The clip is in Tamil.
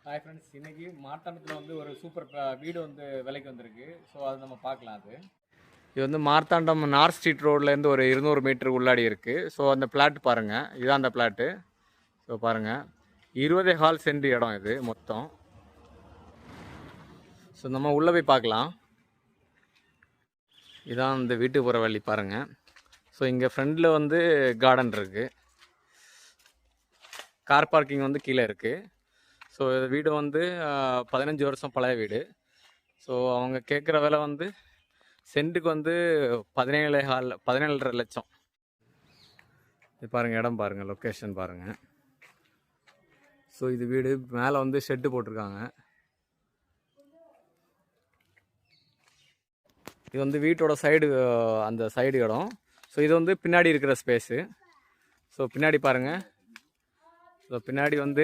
ஹாய் ஃப்ரெண்ட்ஸ், இன்னைக்கு மார்த்தாண்டத்தில் வந்து ஒரு சூப்பர் வீடு வந்து விலைக்கு வந்திருக்கு. ஸோ அது நம்ம பார்க்கலாம். இது வந்து மார்த்தாண்டம் நார்த் ஸ்ட்ரீட் ரோட்லேருந்து ஒரு 200 மீட்டர் உள்ளாடி இருக்குது. ஸோ அந்த பிளாட் பாருங்கள், இதுதான் அந்த பிளாட்டு. ஸோ பாருங்கள், 20 சென்ட் இடம் இது மொத்தம். ஸோ நம்ம உள்ளே போய் பார்க்கலாம். இதான் இந்த வீட்டு போகிற வழி பாருங்கள். ஸோ இங்கே ஃப்ரண்டில் வந்து கார்டன் இருக்குது, கார் பார்க்கிங் வந்து கீழே இருக்குது. ஸோ வீடு வந்து 15 வருஷம் பழைய வீடு. ஸோ அவங்க கேட்குற விலை வந்து சென்ட்டுக்கு வந்து 17.5 லட்சம். இது பாருங்கள், இடம் பாருங்கள், லொக்கேஷன் பாருங்கள். ஸோ இது வீடு மேலே வந்து ஷெட்டு போட்டிருக்காங்க. இது வந்து வீட்டோட சைடு, அந்த சைடு இடம். ஸோ இது வந்து பின்னாடி இருக்கிற ஸ்பேஸு. ஸோ பின்னாடி பாருங்கள். ஸோ பின்னாடி வந்து